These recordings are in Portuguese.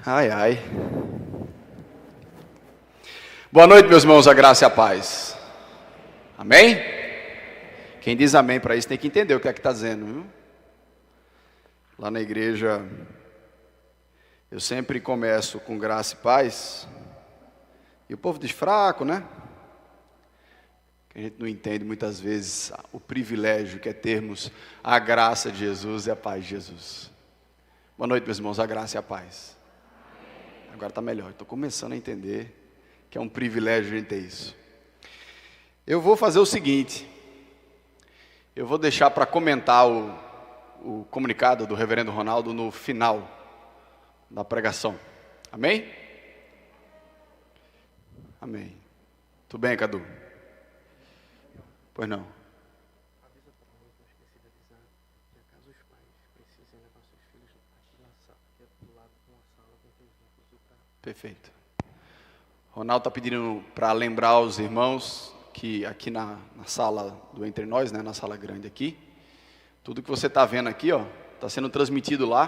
Ai, ai. Boa noite, meus irmãos, a graça e a paz. Amém? Quem diz amém para isso tem que entender o que é que está dizendo, viu? Lá na igreja, eu sempre começo com graça e paz. E o povo diz fraco, né? Que a gente não entende muitas vezes o privilégio que é termos a graça de Jesus e a paz de Jesus. Boa noite, meus irmãos, a graça e a paz. Agora está melhor, estou começando a entender que é um privilégio a gente ter isso. Eu vou fazer o seguinte, eu vou deixar para comentar o comunicado do reverendo Ronaldo no final da pregação. Amém? Amém. Tudo bem, Cadu? Pois não. Avisa para mim que eu esqueci de avisar que caso os pais precisem levar seus filhos aqui na sala, que é do lado de uma sala com televisão para... Perfeito. Ronaldo está pedindo para lembrar os irmãos que aqui na sala do Entre Nós, né, na sala grande aqui, tudo que você está vendo aqui, ó, está sendo transmitido lá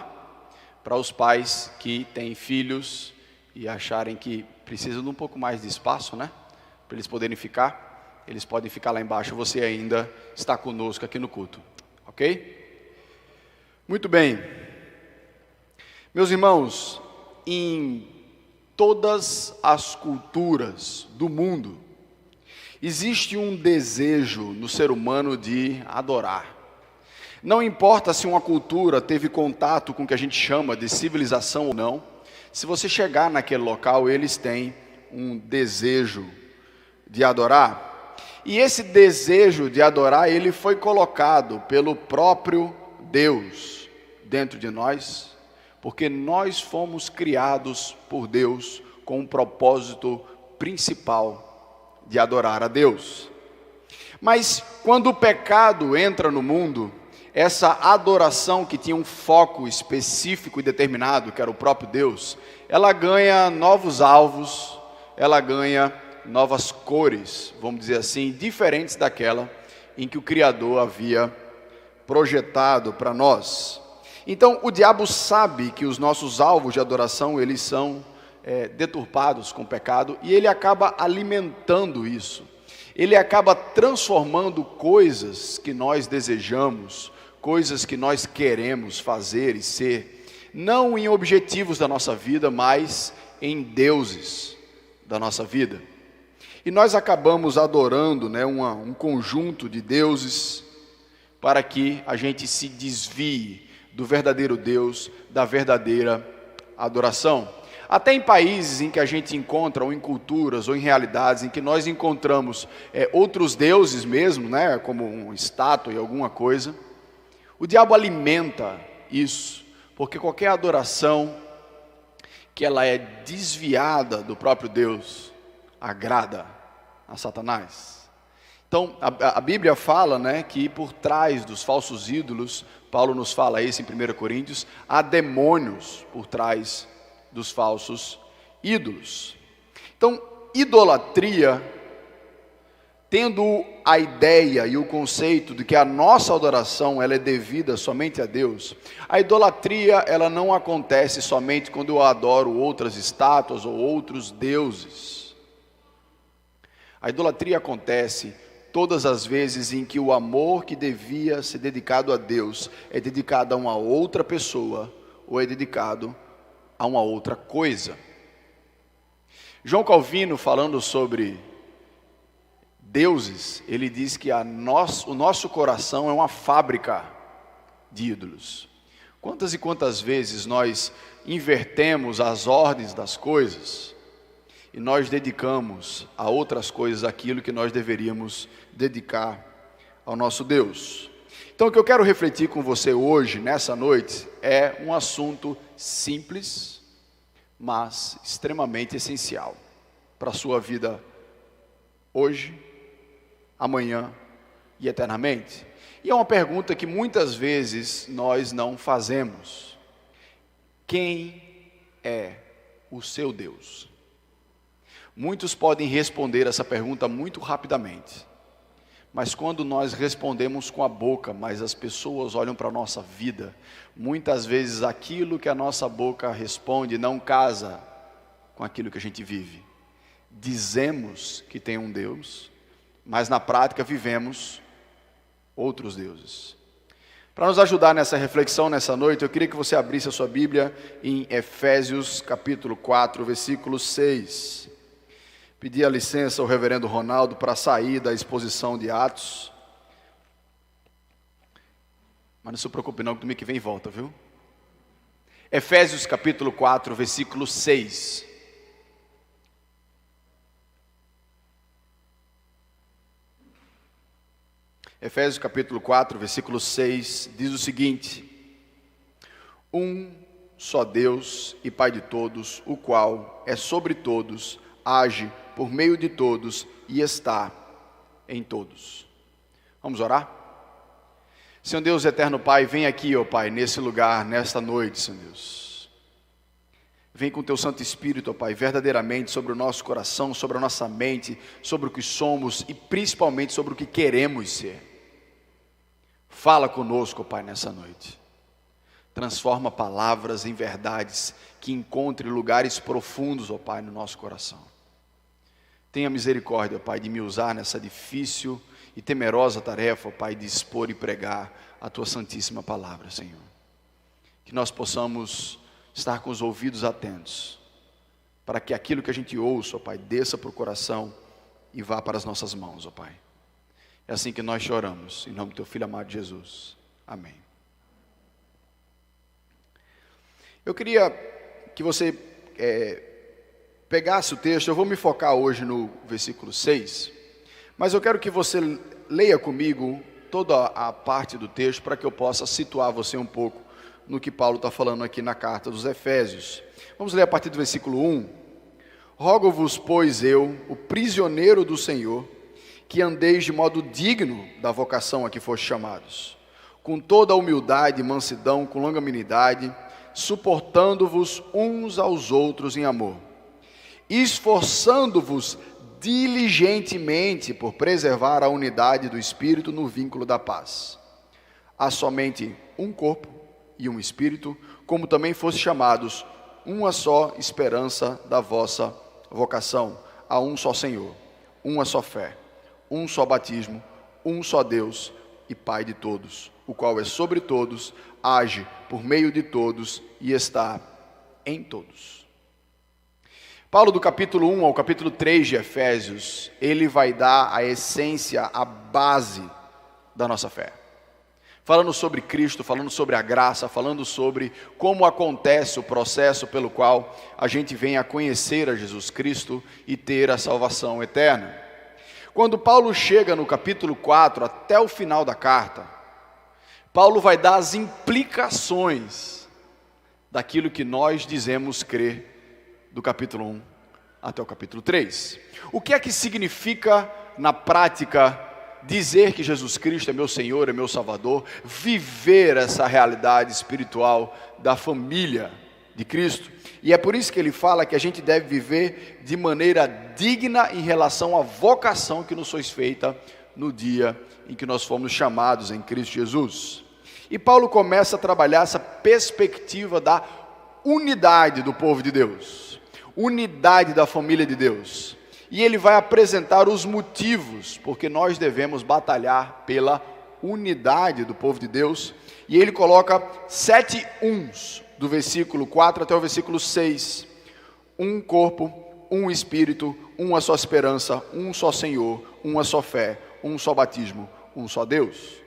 para os pais que têm filhos e acharem que precisam de um pouco mais de espaço, né, para eles poderem ficar. Eles podem ficar lá embaixo, você ainda está conosco aqui no culto, ok? Muito bem. Meus irmãos, em todas as culturas do mundo, existe um desejo no ser humano de adorar. Não importa se uma cultura teve contato com o que a gente chama de civilização ou não, se você chegar naquele local, eles têm um desejo de adorar. E esse desejo de adorar, ele foi colocado pelo próprio Deus dentro de nós, porque nós fomos criados por Deus com um propósito principal de adorar a Deus. Mas quando o pecado entra no mundo, essa adoração que tinha um foco específico e determinado, que era o próprio Deus, ela ganha novos alvos, ela ganha novas cores, vamos dizer assim, diferentes daquela em que o Criador havia projetado para nós. Então, o diabo sabe que os nossos alvos de adoração, eles são deturpados com o pecado, e ele acaba alimentando isso. Ele acaba transformando coisas que nós desejamos, coisas que nós queremos fazer e ser, não em objetivos da nossa vida, mas em deuses da nossa vida. E nós acabamos adorando, né, um conjunto de deuses para que a gente se desvie do verdadeiro Deus, da verdadeira adoração. Até em países em que a gente encontra, ou em culturas, ou em realidades, em que nós encontramos outros deuses mesmo, né, como uma estátua e alguma coisa, o diabo alimenta isso, porque qualquer adoração que ela é desviada do próprio Deus, agrada a Satanás. Então, a Bíblia fala, né, que por trás dos falsos ídolos, Paulo nos fala isso em 1 Coríntios, há demônios por trás dos falsos ídolos. Então, idolatria, tendo a ideia e o conceito de que a nossa adoração ela é devida somente a Deus, a idolatria ela não acontece somente quando eu adoro outras estátuas ou outros deuses. A idolatria acontece todas as vezes em que o amor que devia ser dedicado a Deus é dedicado a uma outra pessoa ou é dedicado a uma outra coisa. João Calvino, falando sobre deuses, ele diz que o nosso coração é uma fábrica de ídolos. Quantas e quantas vezes nós invertemos as ordens das coisas e nós dedicamos a outras coisas aquilo que nós deveríamos dedicar ao nosso Deus. Então o que eu quero refletir com você hoje, nessa noite, é um assunto simples, mas extremamente essencial para a sua vida hoje, amanhã e eternamente. E é uma pergunta que muitas vezes nós não fazemos. Quem é o seu Deus? Muitos podem responder essa pergunta muito rapidamente, Mas quando nós respondemos com a boca, mas as pessoas olham para a nossa vida, muitas vezes aquilo que a nossa boca responde não casa com aquilo que a gente vive. Dizemos que tem um Deus, mas na prática vivemos outros deuses. Para nos ajudar nessa reflexão nessa noite, eu queria que você abrisse a sua Bíblia em Efésios capítulo 4, versículo 6. Pedi a licença ao reverendo Ronaldo para sair da exposição de Atos. Mas não se preocupe não, que domingo que vem volta, viu? Efésios capítulo 4, versículo 6. Efésios capítulo 4, versículo 6, diz o seguinte: um só Deus e Pai de todos, o qual é sobre todos, age por meio de todos e está em todos. Vamos orar? Senhor Deus, eterno Pai, vem aqui, ó Pai, nesse lugar, nesta noite, Senhor Deus. Vem com teu Santo Espírito, ó Pai, verdadeiramente sobre o nosso coração, sobre a nossa mente, sobre o que somos e principalmente sobre o que queremos ser. Fala conosco, ó Pai, nessa noite. Transforma palavras em verdades que encontrem lugares profundos, ó Pai, no nosso coração. Tenha misericórdia, ó Pai, de me usar nessa difícil e temerosa tarefa, ó Pai, de expor e pregar a Tua santíssima palavra, Senhor. Que nós possamos estar com os ouvidos atentos, para que aquilo que a gente ouça, ó Pai, desça para o coração e vá para as nossas mãos, ó Pai. É assim que nós choramos, em nome do Teu Filho amado Jesus. Amém. Eu queria que você pegasse o texto. Eu vou me focar hoje no versículo 6, mas eu quero que você leia comigo toda a parte do texto, para que eu possa situar você um pouco no que Paulo está falando aqui na carta dos Efésios. Vamos ler a partir do versículo 1. Rogo-vos, pois eu, o prisioneiro do Senhor, que andeis de modo digno da vocação a que foste chamados, com toda a humildade e mansidão, com longanimidade, suportando-vos uns aos outros em amor, esforçando-vos diligentemente por preservar a unidade do Espírito no vínculo da paz. Há somente um corpo e um Espírito, como também foste chamados, uma só esperança da vossa vocação. Há um só Senhor, uma só fé, um só batismo, um só Deus e Pai de todos, o qual é sobre todos, age por meio de todos e está em todos. Paulo, do capítulo 1 ao capítulo 3 de Efésios, ele vai dar a essência, a base da nossa fé. Falando sobre Cristo, falando sobre a graça, falando sobre como acontece o processo pelo qual a gente vem a conhecer a Jesus Cristo e ter a salvação eterna. Quando Paulo chega no capítulo 4, até o final da carta, Paulo vai dar as implicações daquilo que nós dizemos crer, do capítulo 1 até o capítulo 3. O que é que significa, na prática, dizer que Jesus Cristo é meu Senhor, é meu Salvador, viver essa realidade espiritual da família de Cristo? E é por isso que ele fala que a gente deve viver de maneira digna em relação à vocação que nos foi feita no dia em que nós fomos chamados em Cristo Jesus. E Paulo começa a trabalhar essa perspectiva da unidade do povo de Deus, unidade da família de Deus. E ele vai apresentar os motivos porque nós devemos batalhar pela unidade do povo de Deus. E ele coloca 7 uns, do versículo 4 até o versículo 6. Um corpo, um Espírito, uma só esperança, um só Senhor, uma só fé, um só batismo, um só Deus.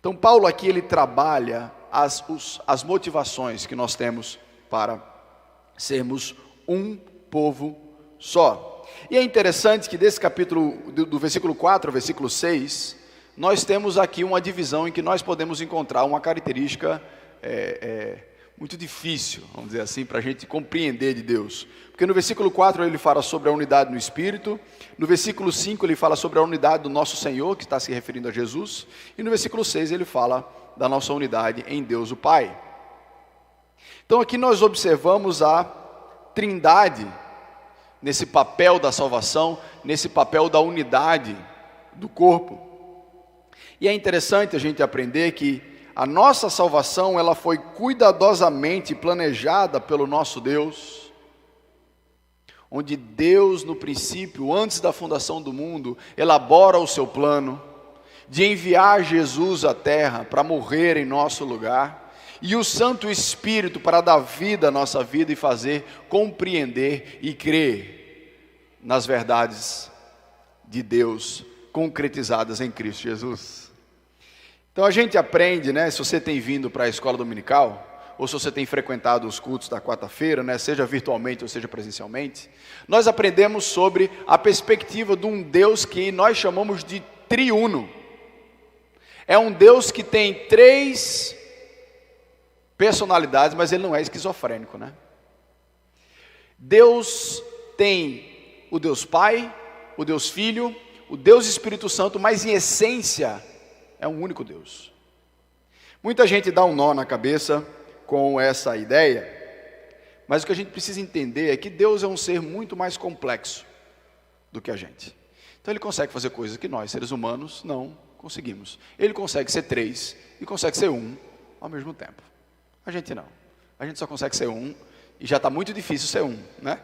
Então Paulo aqui ele trabalha as motivações que nós temos para sermos um povo só. E é interessante que desse capítulo, do versículo 4 ao versículo 6, nós temos aqui uma divisão em que nós podemos encontrar uma característica muito difícil, vamos dizer assim, para a gente compreender de Deus. Porque no versículo 4 ele fala sobre a unidade no Espírito, no versículo 5 ele fala sobre a unidade do nosso Senhor, que está se referindo a Jesus, e no versículo 6 ele fala da nossa unidade em Deus o Pai. Então aqui nós observamos a Trindade nesse papel da salvação, nesse papel da unidade do corpo. E é interessante a gente aprender que a nossa salvação, ela foi cuidadosamente planejada pelo nosso Deus, onde Deus, no princípio, antes da fundação do mundo, elabora o seu plano de enviar Jesus à terra para morrer em nosso lugar, e o Santo Espírito para dar vida à nossa vida e fazer compreender e crer nas verdades de Deus concretizadas em Cristo Jesus. Então a gente aprende, né, se você tem vindo para a escola dominical, ou se você tem frequentado os cultos da quarta-feira, né, seja virtualmente ou seja presencialmente, nós aprendemos sobre a perspectiva de um Deus que nós chamamos de triuno. É um Deus que tem 3 personalidades, mas ele não é esquizofrênico, né? Deus tem o Deus Pai, o Deus Filho, o Deus Espírito Santo, mas em essência é um único Deus. Muita gente dá um nó na cabeça com essa ideia, mas o que a gente precisa entender é que Deus é um ser muito mais complexo do que a gente. Então ele consegue fazer coisas que nós, seres humanos, não conseguimos. Ele consegue ser 3 e consegue ser 1 ao mesmo tempo. A gente não. A gente só consegue ser 1 e já está muito difícil ser 1, né?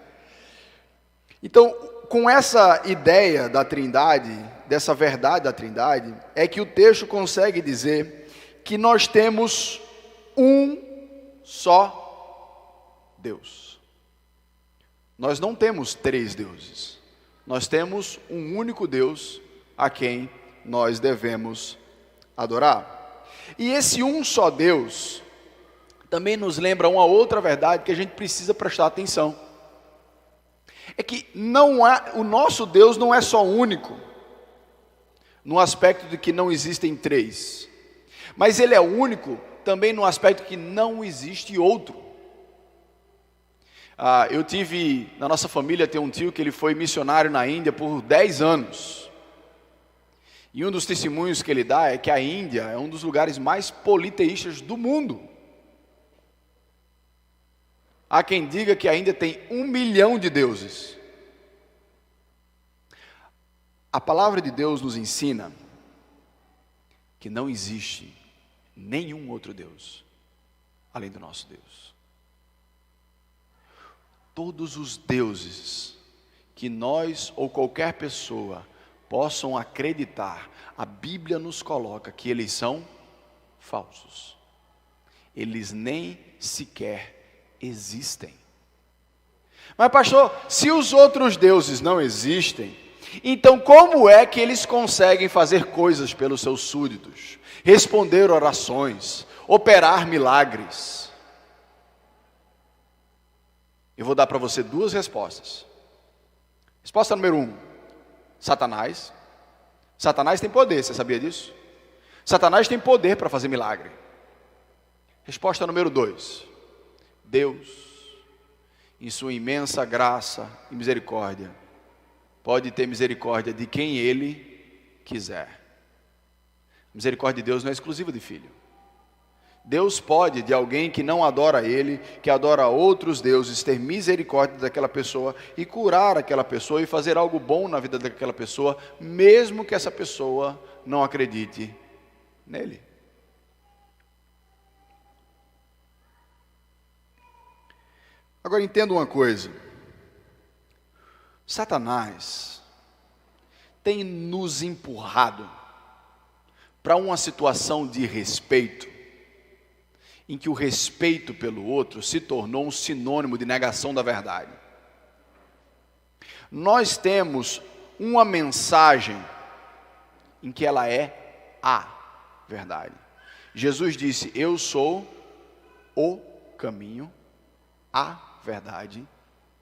Então, com essa ideia da Trindade, dessa verdade da Trindade, é que o texto consegue dizer que nós temos um só Deus. Nós não temos 3 deuses. Nós temos um único Deus a quem nós devemos adorar. E esse um só Deus também nos lembra uma outra verdade que a gente precisa prestar atenção. É que o nosso Deus não é só único, no aspecto de que não existem 3, mas ele é único também no aspecto que não existe outro. Na nossa família tem um tio que ele foi missionário na Índia por 10 anos, e um dos testemunhos que ele dá é que a Índia é um dos lugares mais politeístas do mundo. Há quem diga que a Índia tem 1 milhão de deuses. A palavra de Deus nos ensina que não existe nenhum outro Deus além do nosso Deus. Todos os deuses que nós ou qualquer pessoa possam acreditar, a Bíblia nos coloca que eles são falsos. Eles nem sequer existem. Mas pastor, se os outros deuses não existem, então como é que eles conseguem fazer coisas pelos seus súditos, responder orações, operar milagres? Eu vou dar para você 2 respostas. Resposta número 1, Satanás. Satanás tem poder, você sabia disso? Satanás tem poder para fazer milagre. Resposta número 2, Deus, em sua imensa graça e misericórdia, pode ter misericórdia de quem Ele quiser. A misericórdia de Deus não é exclusiva de filho. Deus pode, de alguém que não adora Ele, que adora outros deuses, ter misericórdia daquela pessoa e curar aquela pessoa e fazer algo bom na vida daquela pessoa, mesmo que essa pessoa não acredite nele. Agora entenda uma coisa, Satanás tem nos empurrado para uma situação de respeito, em que o respeito pelo outro se tornou um sinônimo de negação da verdade. Nós temos uma mensagem em que ela é a verdade. Jesus disse: eu sou o caminho, a verdade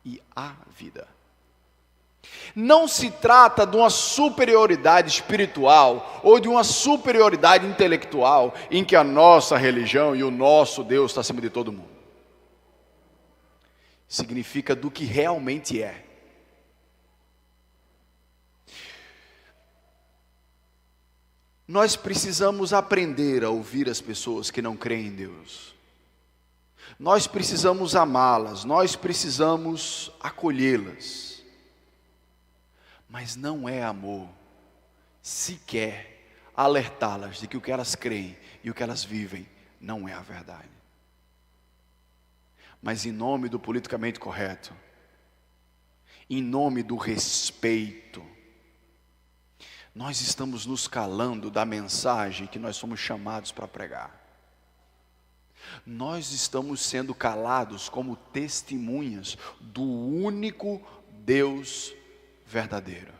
e a vida. Não se trata de uma superioridade espiritual ou de uma superioridade intelectual em que a nossa religião e o nosso Deus está acima de todo mundo. Significa do que realmente é. Nós precisamos aprender a ouvir as pessoas que não creem em Deus. Nós precisamos amá-las, nós precisamos acolhê-las. Mas não é amor sequer alertá-las de que o que elas creem e o que elas vivem não é a verdade. Mas em nome do politicamente correto, em nome do respeito, nós estamos nos calando da mensagem que nós somos chamados para pregar. Nós estamos sendo calados como testemunhas do único Deus verdadeiro.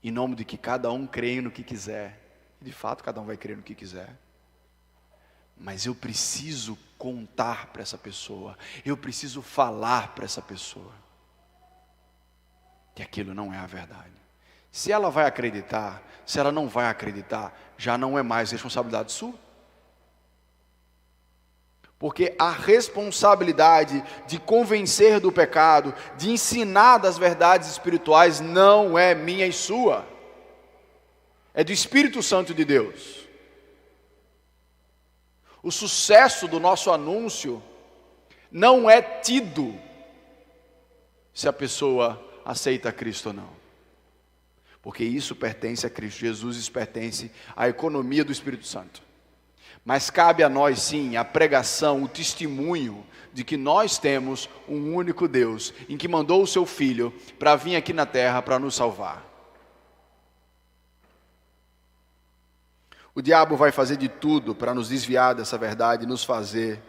Em nome de que cada um crê no que quiser. De fato, cada um vai crer no que quiser. Mas eu preciso contar para essa pessoa. Eu preciso falar para essa pessoa que aquilo não é a verdade. Se ela vai acreditar, se ela não vai acreditar, já não é mais responsabilidade sua. Porque a responsabilidade de convencer do pecado, de ensinar das verdades espirituais, não é minha e sua. É do Espírito Santo de Deus. O sucesso do nosso anúncio não é tido se a pessoa aceita Cristo ou não. Porque isso pertence a Cristo. Jesus pertence à economia do Espírito Santo. Mas cabe a nós sim a pregação, o testemunho de que nós temos um único Deus, em que mandou o seu Filho para vir aqui na terra para nos salvar. O diabo vai fazer de tudo para nos desviar dessa verdade e nos fazer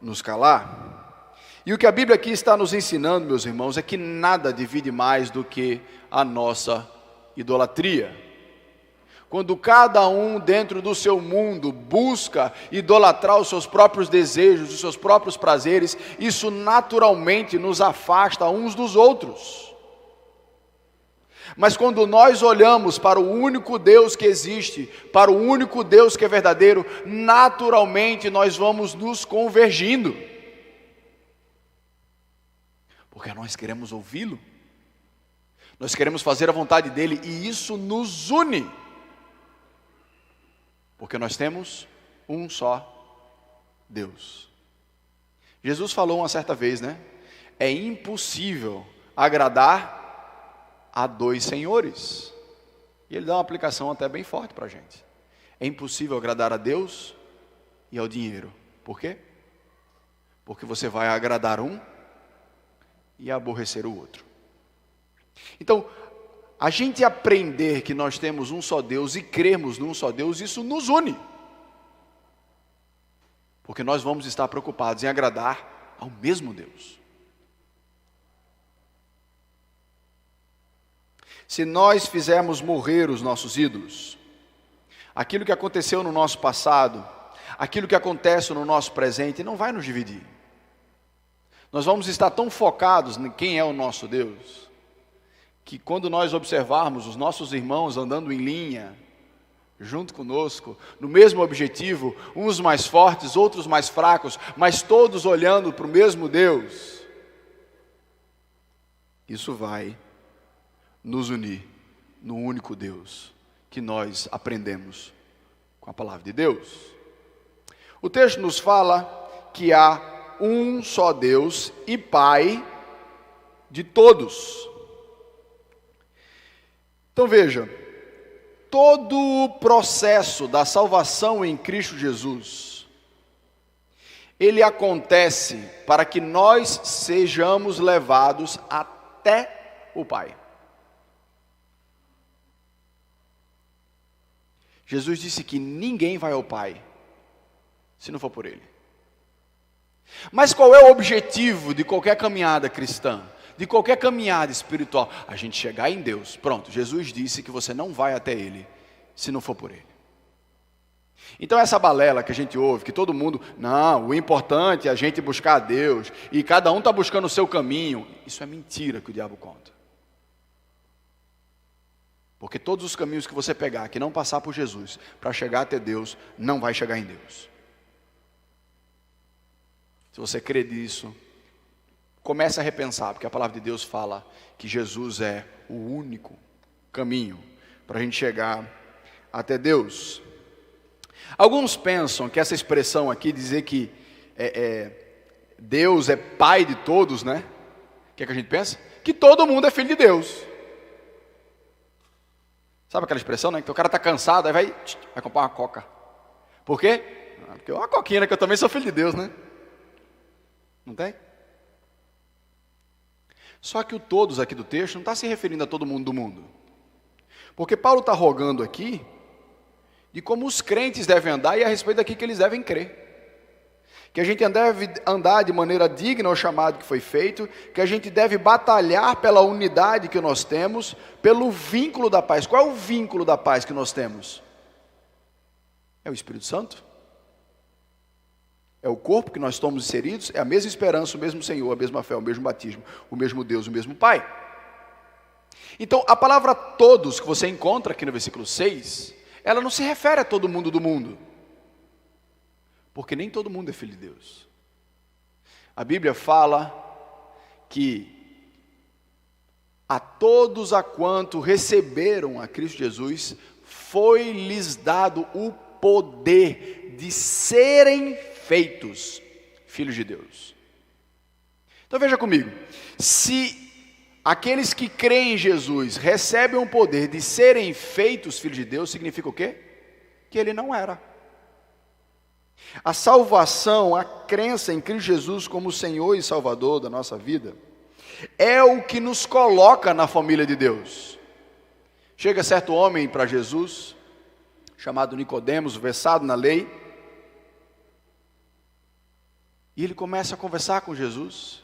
nos calar. E o que a Bíblia aqui está nos ensinando, meus irmãos, é que nada divide mais do que a nossa idolatria. Quando cada um dentro do seu mundo busca idolatrar os seus próprios desejos, os seus próprios prazeres, isso naturalmente nos afasta uns dos outros. Mas quando nós olhamos para o único Deus que existe, para o único Deus que é verdadeiro, naturalmente nós vamos nos convergindo. Porque nós queremos ouvi-lo. Nós queremos fazer a vontade dele e isso nos une. Porque nós temos um só Deus. Jesus falou uma certa vez, né? É impossível agradar a dois senhores. E ele dá uma aplicação até bem forte para a gente. É impossível agradar a Deus e ao dinheiro. Por quê? Porque você vai agradar um e aborrecer o outro. Então, a gente aprender que nós temos um só Deus e crermos num só Deus, isso nos une. Porque nós vamos estar preocupados em agradar ao mesmo Deus. Se nós fizermos morrer os nossos ídolos, aquilo que aconteceu no nosso passado, aquilo que acontece no nosso presente, não vai nos dividir. Nós vamos estar tão focados em quem é o nosso Deus, que quando nós observarmos os nossos irmãos andando em linha, junto conosco, no mesmo objetivo, uns mais fortes, outros mais fracos, mas todos olhando para o mesmo Deus, isso vai nos unir no único Deus que nós aprendemos com a palavra de Deus. O texto nos fala que há um só Deus e Pai de todos. Então veja, todo o processo da salvação em Cristo Jesus, ele acontece para que nós sejamos levados até o Pai. Jesus disse que ninguém vai ao Pai se não for por Ele. Mas qual é o objetivo de qualquer caminhada cristã? De qualquer caminhada espiritual? A gente chegar em Deus. Pronto, Jesus disse que você não vai até Ele se não for por Ele. Então essa balela que a gente ouve, que todo mundo, não, o importante é a gente buscar a Deus, e cada um está buscando o seu caminho, isso é mentira que o diabo conta. Porque todos os caminhos que você pegar, que não passar por Jesus, para chegar até Deus, não vai chegar em Deus. Se você crê nisso, comece a repensar, porque a palavra de Deus fala que Jesus é o único caminho para a gente chegar até Deus. Alguns pensam que essa expressão aqui, dizer que Deus é pai de todos, né? O que é que a gente pensa? Que todo mundo é filho de Deus. Sabe aquela expressão, né? Que o cara está cansado, aí vai comprar uma coca. Por quê? Porque uma coquinha, né? Que eu também sou filho de Deus, né? Não tem? Só que o todos aqui do texto não está se referindo a todo mundo do mundo. Porque Paulo está rogando aqui de como os crentes devem andar e a respeito daquilo que eles devem crer. Que a gente deve andar de maneira digna ao chamado que foi feito, que a gente deve batalhar pela unidade que nós temos, pelo vínculo da paz. Qual é o vínculo da paz que nós temos? É o Espírito Santo. É o corpo que nós estamos inseridos, é a mesma esperança, o mesmo Senhor, a mesma fé, o mesmo batismo, o mesmo Deus, o mesmo Pai. Então, a palavra todos que você encontra aqui no versículo 6, ela não se refere a todo mundo do mundo. Porque nem todo mundo é filho de Deus. A Bíblia fala que a todos a quanto receberam a Cristo Jesus, foi-lhes dado o poder de serem feitos filhos de Deus. Então veja comigo, se aqueles que creem em Jesus recebem o poder de serem feitos filhos de Deus, significa o quê? Que ele não era. A salvação, a crença em Cristo Jesus como Senhor e Salvador da nossa vida, é o que nos coloca na família de Deus. Chega certo homem para Jesus, chamado Nicodemos, versado na lei, e ele começa a conversar com Jesus.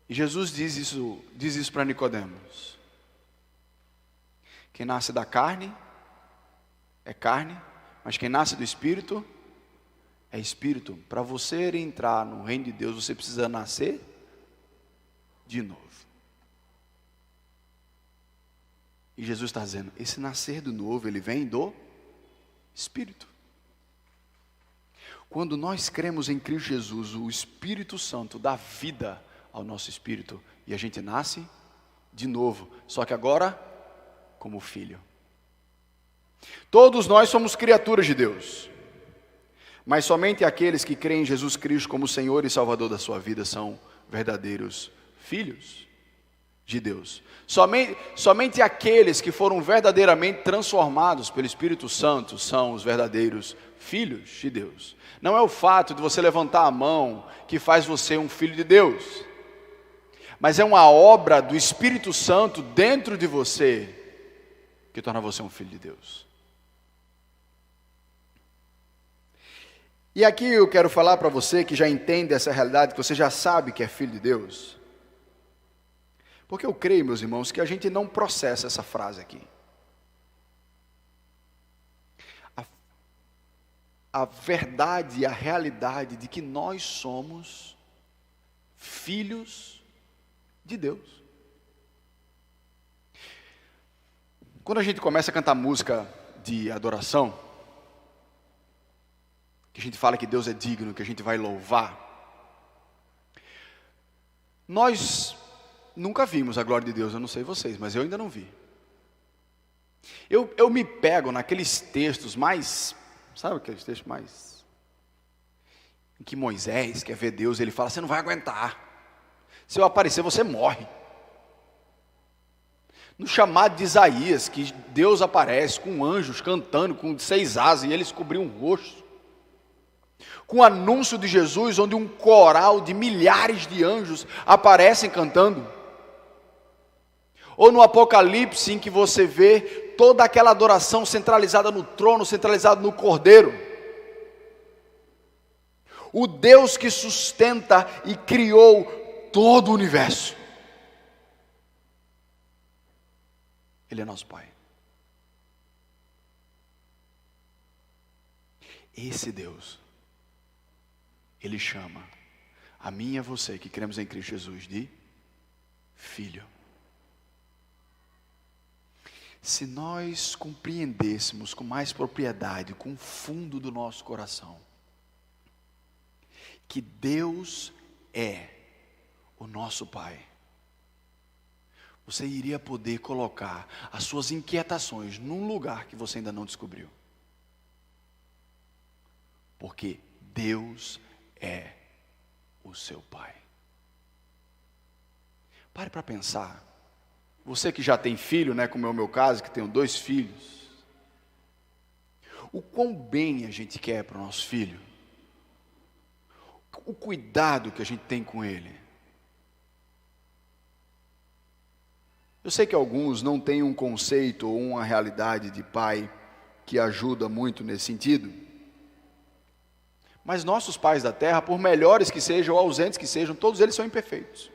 E Jesus diz isso para Nicodemos: quem nasce da carne é carne, mas quem nasce do Espírito é Espírito. Para você entrar no reino de Deus, você precisa nascer de novo. E Jesus está dizendo, esse nascer de novo, ele vem do Espírito. Quando nós cremos em Cristo Jesus, o Espírito Santo dá vida ao nosso espírito, e a gente nasce de novo, só que agora como filho. Todos nós somos criaturas de Deus, mas somente aqueles que creem em Jesus Cristo como Senhor e Salvador da sua vida são verdadeiros filhos de Deus. Somente aqueles que foram verdadeiramente transformados pelo Espírito Santo são os verdadeiros filhos de Deus. Não é o fato de você levantar a mão que faz você um filho de Deus, mas é uma obra do Espírito Santo dentro de você que torna você um filho de Deus. E aqui eu quero falar para você que já entende essa realidade, que você já sabe que é filho de Deus. Porque eu creio, meus irmãos, que a gente não processa essa frase aqui. A verdade e a realidade de que nós somos filhos de Deus. Quando a gente começa a cantar música de adoração, que a gente fala que Deus é digno, que a gente vai louvar, nós nunca vimos a glória de Deus, eu não sei vocês, mas eu ainda não vi. Eu me pego naqueles textos mais, sabe aqueles textos mais, em que Moisés quer ver Deus, ele fala, você não vai aguentar, se eu aparecer você morre. No chamado de Isaías, que Deus aparece com anjos cantando, com 6 asas, e eles cobriam o rosto. Com o anúncio de Jesus, onde um coral de milhares de anjos aparecem cantando. Ou no Apocalipse, em que você vê toda aquela adoração centralizada no trono, centralizada no Cordeiro. O Deus que sustenta e criou todo o universo. Ele é nosso Pai. Esse Deus, Ele chama a mim e a você que cremos em Cristo Jesus de filho. Se nós compreendêssemos com mais propriedade, com o fundo do nosso coração, que Deus é o nosso Pai, você iria poder colocar as suas inquietações num lugar que você ainda não descobriu. Porque Deus é o seu Pai. Pare para pensar Você que já tem filho, né, como é o meu caso, que tenho 2 filhos, o quão bem a gente quer para o nosso filho, o cuidado que a gente tem com ele. Eu sei que alguns não têm um conceito ou uma realidade de pai que ajuda muito nesse sentido, mas nossos pais da terra, por melhores que sejam ou ausentes que sejam, todos eles são imperfeitos.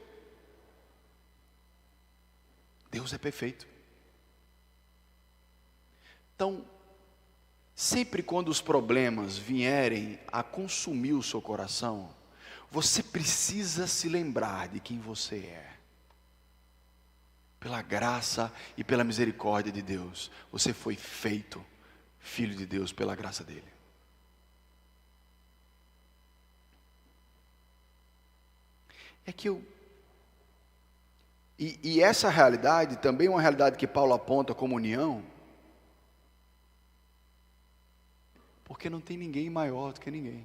Deus é perfeito. Então, sempre quando os problemas vierem a consumir o seu coração, você precisa se lembrar de quem você é. Pela graça e pela misericórdia de Deus, você foi feito filho de Deus pela graça dele. É que E essa realidade também é uma realidade que Paulo aponta como união, porque não tem ninguém maior do que ninguém.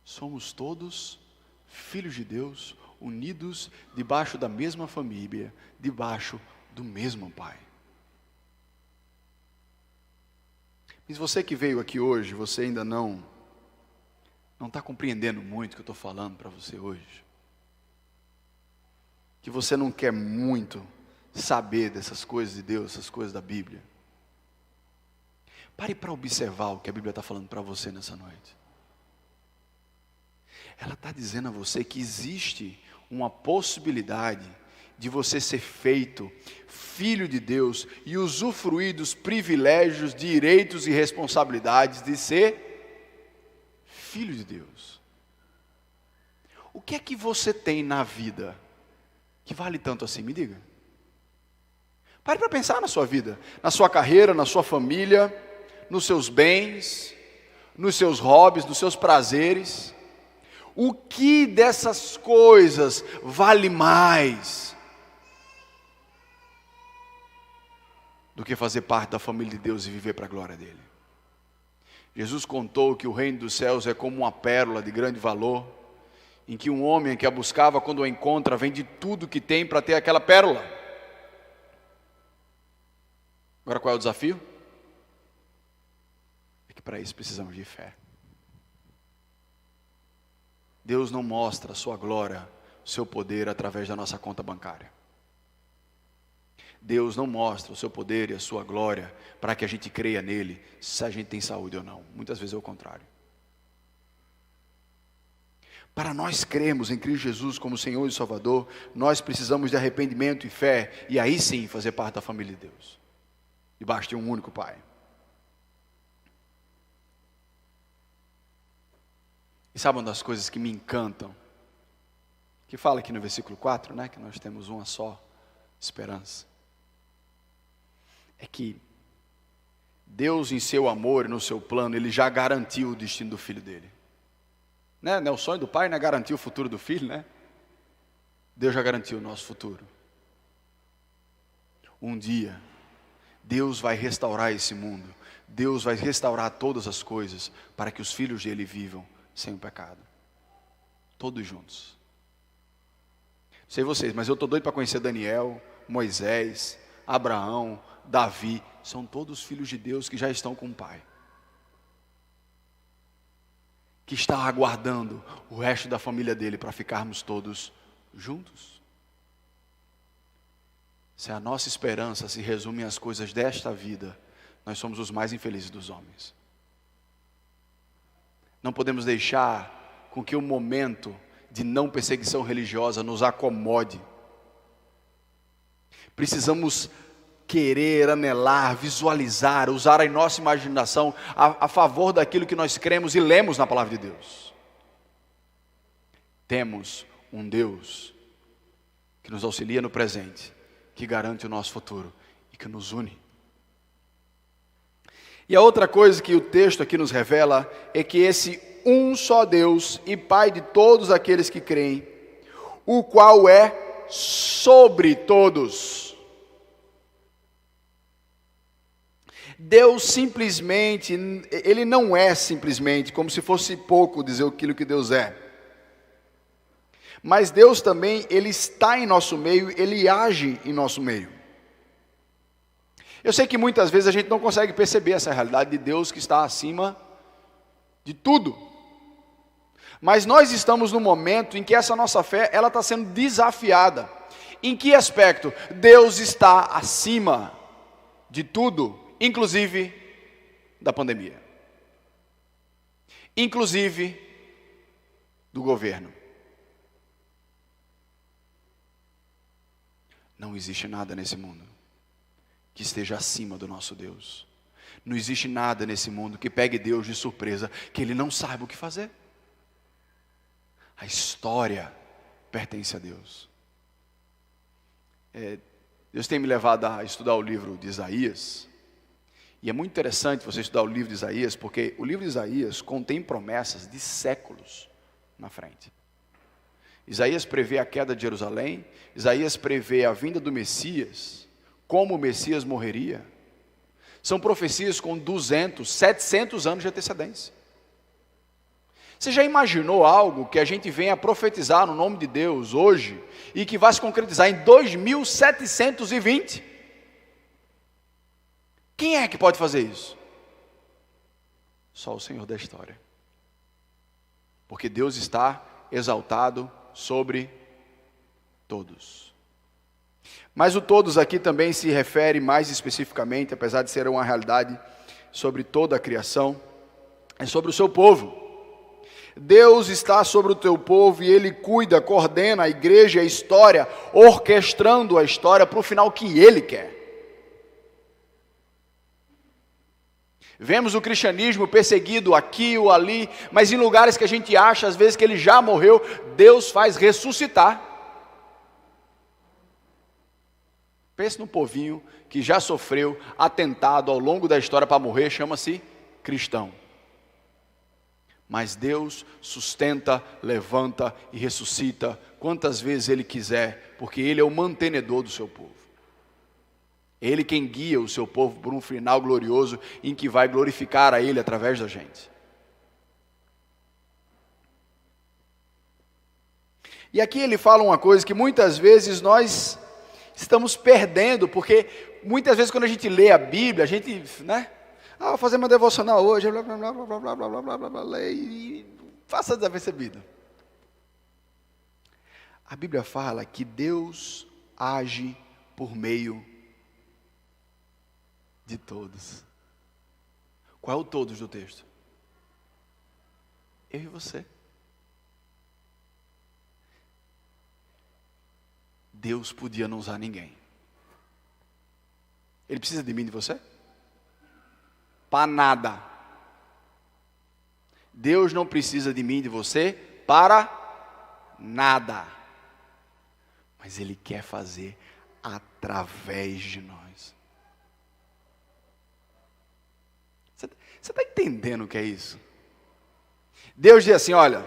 Somos todos filhos de Deus, unidos debaixo da mesma família, debaixo do mesmo Pai. Mas você que veio aqui hoje, você ainda não está compreendendo muito o que eu estou falando para você hoje. Que você não quer muito saber dessas coisas de Deus, essas coisas da Bíblia. Pare para observar o que a Bíblia está falando para você nessa noite. Ela está dizendo a você que existe uma possibilidade de você ser feito filho de Deus e usufruir dos privilégios, direitos e responsabilidades de ser filho de Deus. O que é que você tem na vida que vale tanto assim? Me diga. Pare para pensar na sua vida, na sua carreira, na sua família, nos seus bens, nos seus hobbies, nos seus prazeres. O que dessas coisas vale mais do que fazer parte da família de Deus e viver para a glória dele? Jesus contou que o reino dos céus é como uma pérola de grande valor, em que um homem que a buscava, quando a encontra, vende tudo que tem para ter aquela pérola. Agora qual é o desafio? É que para isso precisamos de fé. Deus não mostra a sua glória, o seu poder através da nossa conta bancária. Deus não mostra o seu poder e a sua glória para que a gente creia nele, se a gente tem saúde ou não. Muitas vezes é o contrário. Para nós crermos em Cristo Jesus como Senhor e Salvador, nós precisamos de arrependimento e fé, e aí sim fazer parte da família de Deus, debaixo de um único Pai. E sabe uma das coisas que me encantam? Que fala aqui no versículo 4, né, que nós temos uma só esperança. É que Deus, em seu amor e no seu plano, Ele já garantiu o destino do filho dele. Né? O sonho do pai não é garantir o futuro do filho, né? Deus já garantiu o nosso futuro. Um dia, Deus vai restaurar esse mundo. Deus vai restaurar todas as coisas para que os filhos dele vivam sem o pecado. Todos juntos. Não sei vocês, mas eu estou doido para conhecer Daniel, Moisés, Abraão, Davi. São todos filhos de Deus que já estão com o Pai, que está aguardando o resto da família dele para ficarmos todos juntos. Se a nossa esperança se resume às coisas desta vida, nós somos os mais infelizes dos homens. Não podemos deixar com que o momento de não perseguição religiosa nos acomode. Precisamos querer, anelar, visualizar, usar a nossa imaginação a favor daquilo que nós cremos e lemos na palavra de Deus. Temos um Deus que nos auxilia no presente, que garante o nosso futuro e que nos une. E a outra coisa que o texto aqui nos revela é que esse um só Deus e Pai de todos aqueles que creem, o qual é sobre todos. Deus simplesmente, Ele não é simplesmente, como se fosse pouco dizer aquilo que Deus é. Mas Deus também, Ele está em nosso meio, Ele age em nosso meio. Eu sei que muitas vezes a gente não consegue perceber essa realidade de Deus que está acima de tudo. Mas nós estamos num momento em que essa nossa fé, ela está sendo desafiada. Em que aspecto? Deus está acima de tudo, inclusive da pandemia. Inclusive do governo. Não existe nada nesse mundo que esteja acima do nosso Deus. Não existe nada nesse mundo que pegue Deus de surpresa, que Ele não saiba o que fazer. A história pertence a Deus. Deus tem me levado a estudar o livro de Isaías. E é muito interessante você estudar o livro de Isaías, porque o livro de Isaías contém promessas de séculos na frente. Isaías prevê a queda de Jerusalém, Isaías prevê a vinda do Messias, como o Messias morreria. São profecias com 200, 700 anos de antecedência. Você já imaginou algo que a gente venha profetizar no nome de Deus hoje e que vai se concretizar em 2720? Quem é que pode fazer isso? Só o Senhor da história. Porque Deus está exaltado sobre todos. Mas o todos aqui também se refere mais especificamente, apesar de ser uma realidade sobre toda a criação, é sobre o seu povo. Deus está sobre o teu povo e Ele cuida, coordena a igreja e a história, orquestrando a história para o final que Ele quer. Vemos o cristianismo perseguido aqui ou ali, mas em lugares que a gente acha, às vezes, que ele já morreu, Deus faz ressuscitar. Pense no povinho que já sofreu atentado ao longo da história para morrer, chama-se cristão. Mas Deus sustenta, levanta e ressuscita quantas vezes Ele quiser, porque Ele é o mantenedor do seu povo. Ele quem guia o seu povo por um final glorioso, em que vai glorificar a Ele através da gente. E aqui ele fala uma coisa que muitas vezes nós estamos perdendo, porque muitas vezes quando a gente lê a Bíblia, a gente, vou fazer uma devocional hoje, blá, blá, blá, blá, blá, blá, blá, blá, blá, blá, e faça desapercebido. A Bíblia fala que Deus age por meio de todos. Qual é o todos do texto? Eu e você. Deus podia não usar ninguém. Ele precisa de mim e de você? Para nada. Deus não precisa de mim e de você para nada. Mas Ele quer fazer através de nós. Você está entendendo o que é isso? Deus diz assim, olha,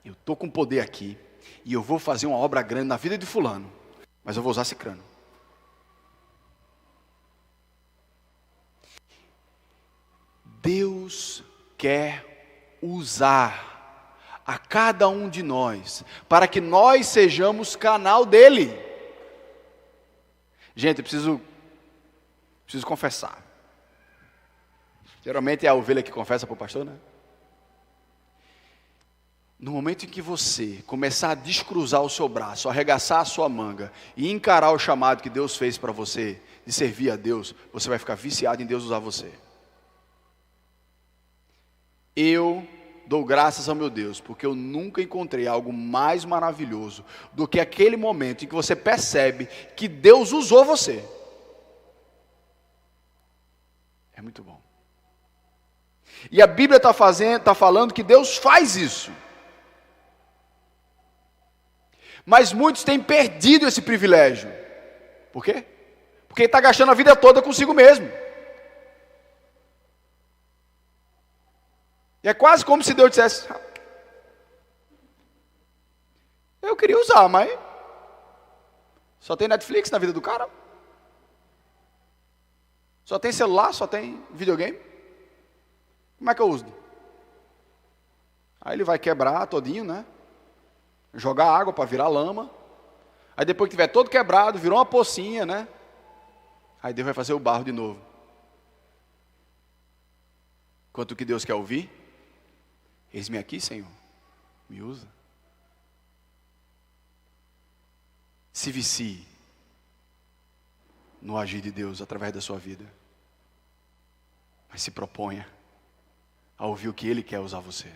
eu estou com poder aqui, e eu vou fazer uma obra grande na vida de fulano, mas eu vou usar cicrano. Deus quer usar a cada um de nós, para que nós sejamos canal dele. Gente, eu preciso confessar. Geralmente é a ovelha que confessa para o pastor, né? No momento em que você começar a descruzar o seu braço, arregaçar a sua manga e encarar o chamado que Deus fez para você de servir a Deus, você vai ficar viciado em Deus usar você. Eu dou graças ao meu Deus, porque eu nunca encontrei algo mais maravilhoso do que aquele momento em que você percebe que Deus usou você. É muito bom. E a Bíblia está falando que Deus faz isso. Mas muitos têm perdido esse privilégio. Por quê? Porque ele está gastando a vida toda consigo mesmo. E é quase como se Deus dissesse, eu queria usar, mas só tem Netflix na vida do cara? Só tem celular, só tem videogame? Como é que eu uso? Aí ele vai quebrar todinho, né? jogar água para virar lama. Aí depois que tiver todo quebrado, virou uma pocinha, né? Aí Deus vai fazer o barro de novo. Quanto que Deus quer ouvir? Eis-me aqui, Senhor, me usa. Se vicie no agir de Deus através da sua vida. Mas se proponha a ouvir o que Ele quer usar você.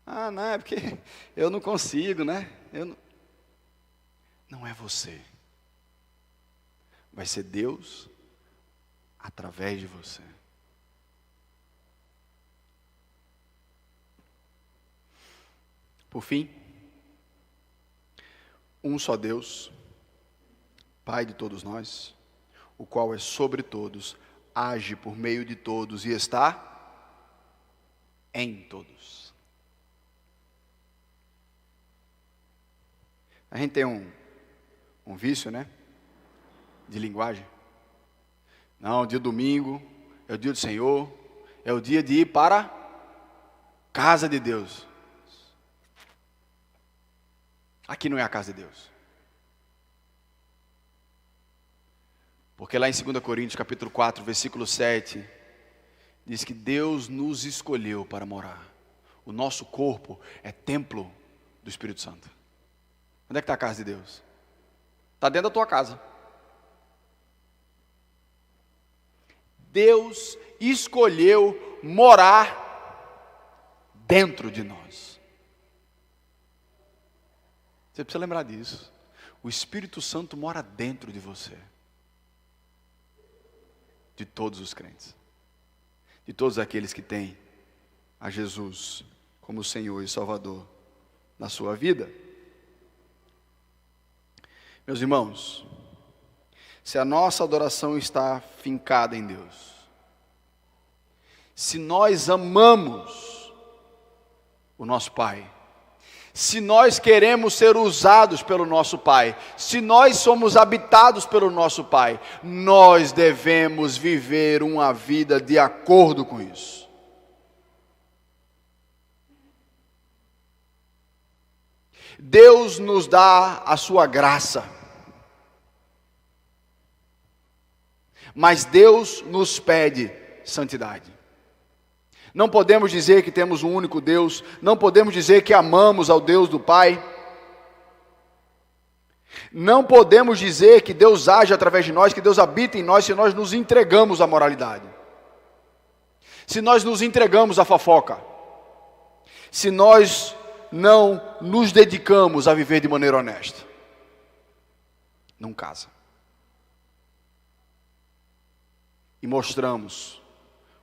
Ah, não, é porque eu não consigo, né? Não é você. Vai ser Deus através de você. Por fim, um só Deus, Pai de todos nós, o qual é sobre todos, age por meio de todos e está em todos. A gente tem um vício, né? De linguagem. Não, dia domingo é o dia do Senhor, é o dia de ir para a casa de Deus. Aqui não é a casa de Deus. Porque lá em 2 Coríntios capítulo 4, versículo 7, diz que Deus nos escolheu para morar. O nosso corpo é templo do Espírito Santo. Onde é que está a casa de Deus? Está dentro da tua casa. Deus escolheu morar dentro de nós. Você precisa lembrar disso. O Espírito Santo mora dentro de você. De todos os crentes. De todos aqueles que têm a Jesus como Senhor e Salvador na sua vida. Meus irmãos, se a nossa adoração está fincada em Deus, se nós amamos o nosso Pai, se nós queremos ser usados pelo nosso Pai, se nós somos habitados pelo nosso Pai, nós devemos viver uma vida de acordo com isso. Deus nos dá a sua graça, mas Deus nos pede santidade. Não podemos dizer que temos um único Deus, não podemos dizer que amamos ao Deus do Pai, não podemos dizer que Deus age através de nós, que Deus habita em nós, se nós nos entregamos à moralidade, se nós nos entregamos à fofoca, se nós não nos dedicamos a viver de maneira honesta. Não casa. E mostramos,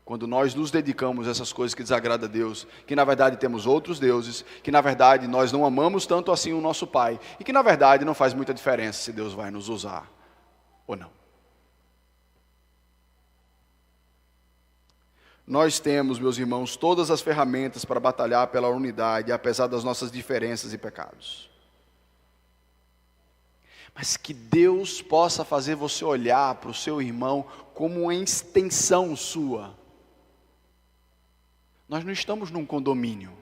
quando nós nos dedicamos a essas coisas que desagradam a Deus, que na verdade temos outros deuses, que na verdade nós não amamos tanto assim o nosso Pai, e que na verdade não faz muita diferença se Deus vai nos usar ou não. Nós temos, meus irmãos, todas as ferramentas para batalhar pela unidade, apesar das nossas diferenças e pecados. Mas que Deus possa fazer você olhar para o seu irmão como uma extensão sua. Nós não estamos num condomínio,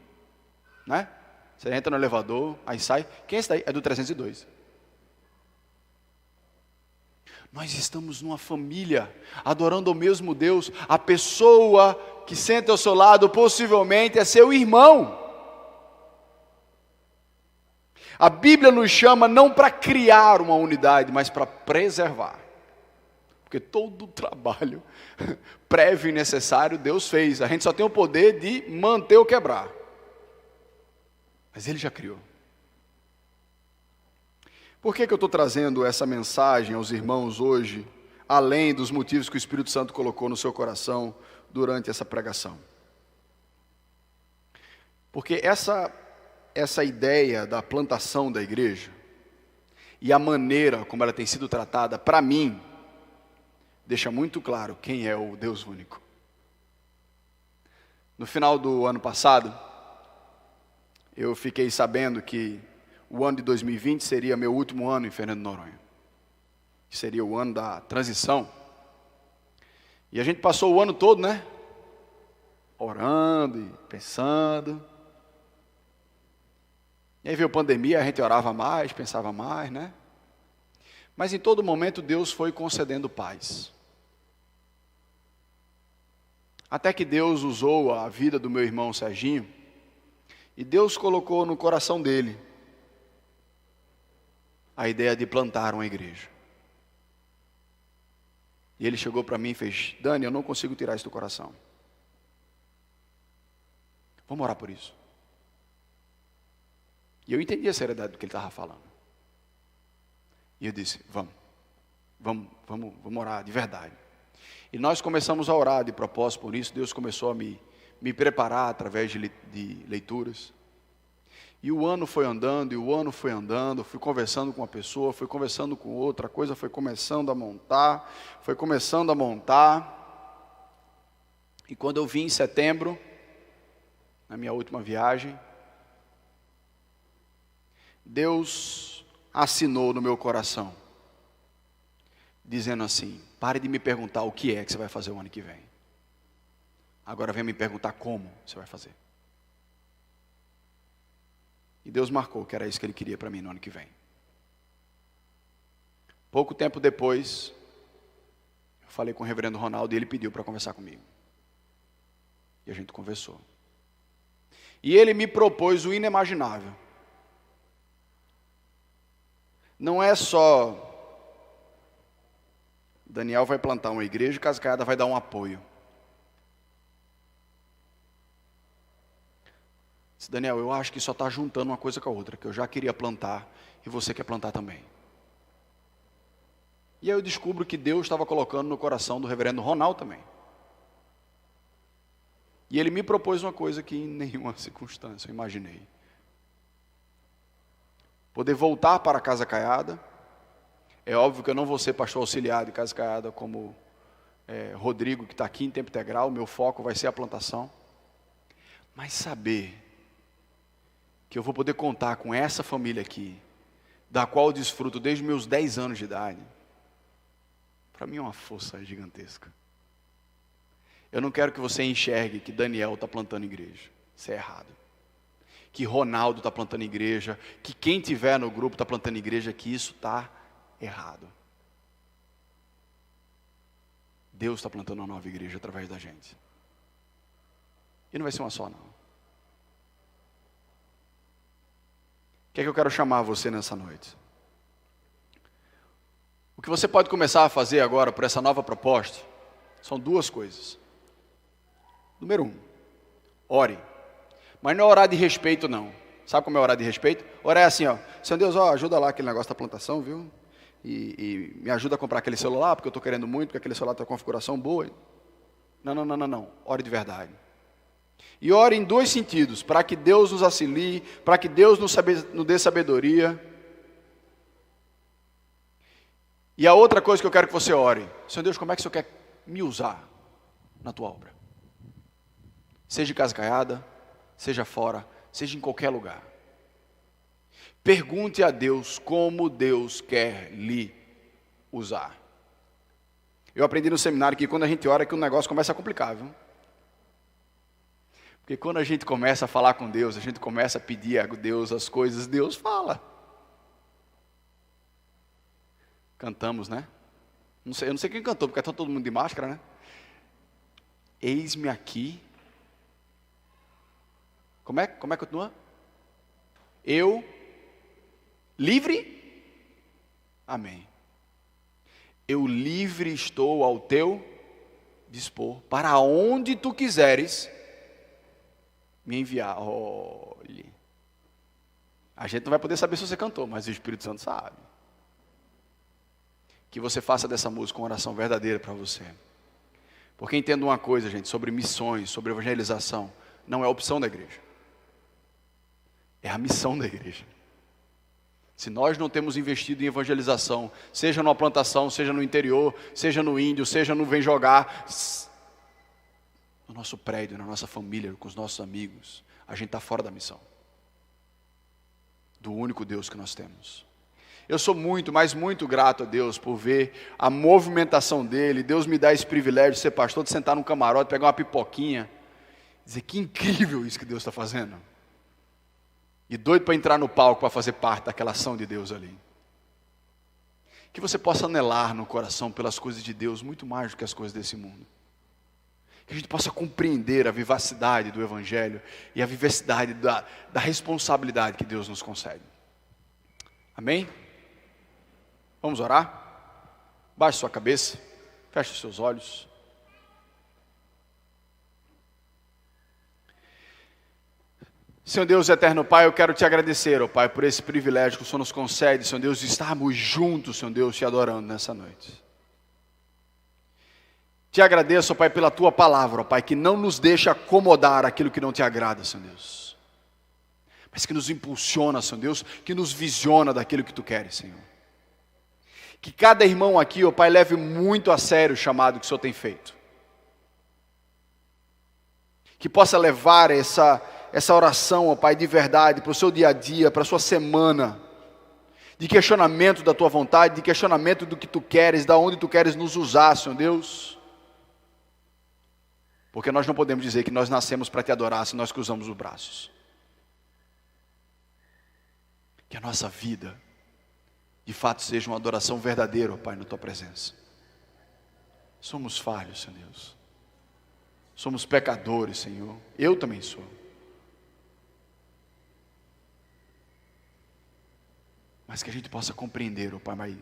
né? Você entra no elevador, aí sai. Quem é esse daí? É do 302. Nós estamos numa família, adorando o mesmo Deus. A pessoa que senta ao seu lado possivelmente é seu irmão. A Bíblia nos chama não para criar uma unidade, mas para preservar. Porque todo o trabalho prévio e necessário Deus fez. A gente só tem o poder de manter ou quebrar. Mas Ele já criou. Por que eu estou trazendo essa mensagem aos irmãos hoje, além dos motivos que o Espírito Santo colocou no seu coração durante essa pregação? Porque essa ideia da plantação da igreja e a maneira como ela tem sido tratada, para mim, deixa muito claro quem é o Deus único. No final do ano passado, eu fiquei sabendo que o ano de 2020 seria meu último ano em Fernando de Noronha. Seria o ano da transição. E a gente passou o ano todo, né? Orando e pensando. E aí veio a pandemia, a gente orava mais, pensava mais, né? Mas em todo momento Deus foi concedendo paz. Até que Deus usou a vida do meu irmão Serginho, e Deus colocou no coração dele a ideia de plantar uma igreja. E ele chegou para mim e fez: Dani, eu não consigo tirar isso do coração. Vamos orar por isso. E eu entendi a seriedade do que ele estava falando. E eu disse: vamos orar de verdade. E nós começamos a orar de propósito por isso. Deus começou a me preparar através de leituras. E o ano foi andando, fui conversando com uma pessoa, fui conversando com outra, a coisa foi começando a montar. E quando eu vim em setembro, na minha última viagem, Deus assinou no meu coração, dizendo assim: pare de me perguntar o que é que você vai fazer o ano que vem. Agora venha me perguntar como você vai fazer. E Deus marcou que era isso que Ele queria para mim no ano que vem. Pouco tempo depois, eu falei com o reverendo Ronaldo e ele pediu para conversar comigo. E a gente conversou. E ele me propôs o inimaginável. Não é só Daniel vai plantar uma igreja e Casa Caiada vai dar um apoio. Disse: Daniel, eu acho que só está juntando uma coisa com a outra, que eu já queria plantar e você quer plantar também. E aí eu descubro que Deus estava colocando no coração do reverendo Ronaldo também. E ele me propôs uma coisa que em nenhuma circunstância eu imaginei. Poder voltar para a Casa Caiada. É óbvio que eu não vou ser pastor auxiliar de Casa Caiada como Rodrigo, que está aqui em tempo integral. Meu foco vai ser a plantação. Mas saber que eu vou poder contar com essa família aqui, da qual eu desfruto desde meus 10 anos de idade, para mim é uma força gigantesca. Eu não quero que você enxergue que Daniel está plantando igreja. Isso é errado. Que Ronaldo está plantando igreja, que quem tiver no grupo está plantando igreja, que isso está errado. Deus está plantando uma nova igreja através da gente. E não vai ser uma só, não. O que é que eu quero chamar você nessa noite? O que você pode começar a fazer agora por essa nova proposta são duas coisas. Número 1, ore. Mas não é orar de respeito, não. Sabe como é orar de respeito? Orar é assim, ó: Senhor Deus, ajuda lá aquele negócio da plantação, viu? E me ajuda a comprar aquele celular, porque eu estou querendo muito, porque aquele celular tem uma configuração boa. Não. Ore de verdade. E ore em dois sentidos: para que Deus nos auxilie, para que Deus nos dê sabedoria. E a outra coisa que eu quero que você ore: Senhor Deus, como é que o Senhor quer me usar na tua obra? Seja em Casa Caiada, seja fora, seja em qualquer lugar. Pergunte a Deus como Deus quer lhe usar. Eu aprendi no seminário que quando a gente ora, que o negócio começa a complicar, viu? Porque quando a gente começa a falar com Deus, a gente começa a pedir a Deus as coisas, Deus fala. Cantamos, né? Eu não sei quem cantou, porque está todo mundo de máscara, né? Eis-me aqui. Como é que continua? Eu, livre? Amém. Eu livre estou ao teu dispor, para onde tu quiseres me enviar. Olhe. A gente não vai poder saber se você cantou, mas o Espírito Santo sabe. Que você faça dessa música uma oração verdadeira para você. Porque entenda uma coisa, gente, sobre missões, sobre evangelização, não é a opção da igreja. É a missão da igreja. Se nós não temos investido em evangelização, seja numa plantação, seja no interior, seja no índio, seja no vem jogar, no nosso prédio, na nossa família, com os nossos amigos, a gente está fora da missão. Do único Deus que nós temos. Eu sou muito, mas muito grato a Deus por ver a movimentação dele. Deus me dá esse privilégio de ser pastor, de sentar num camarote, pegar uma pipoquinha, dizer que incrível isso que Deus está fazendo. e doido para entrar no palco para fazer parte daquela ação de Deus ali. Que você possa anelar no coração pelas coisas de Deus muito mais do que as coisas desse mundo. Que a gente possa compreender a vivacidade do Evangelho e a vivacidade da responsabilidade que Deus nos concede. Amém? Vamos orar? Baixe sua cabeça, feche os seus olhos. Senhor Deus eterno Pai, eu quero te agradecer, ó Pai, por esse privilégio que o Senhor nos concede, Senhor Deus, de estarmos juntos, Senhor Deus, te adorando nessa noite. Te agradeço, ó Pai, pela tua palavra, ó Pai, que não nos deixa acomodar aquilo que não te agrada, Senhor Deus, mas que nos impulsiona, Senhor Deus, que nos visiona daquilo que tu queres, Senhor. Que cada irmão aqui, ó Pai, leve muito a sério o chamado que o Senhor tem feito. Que possa levar essa oração, ó Pai, de verdade, para o seu dia a dia, para a sua semana, de questionamento da tua vontade, de questionamento do que tu queres, da onde tu queres nos usar, Senhor Deus. Porque nós não podemos dizer que nós nascemos para te adorar se nós cruzamos os braços. Que a nossa vida, de fato, seja uma adoração verdadeira, ó Pai, na tua presença. Somos falhos, Senhor Deus. Somos pecadores, Senhor. Eu também sou. Mas que a gente possa compreender, ó Pai,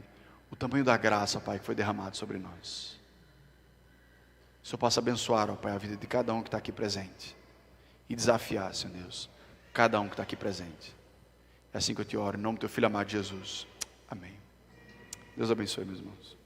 o tamanho da graça, Pai, que foi derramado sobre nós. Que o Senhor possa abençoar, ó Pai, a vida de cada um que está aqui presente. E desafiar, Senhor Deus, cada um que está aqui presente. É assim que eu te oro, em nome do teu Filho amado Jesus. Amém. Deus abençoe, meus irmãos.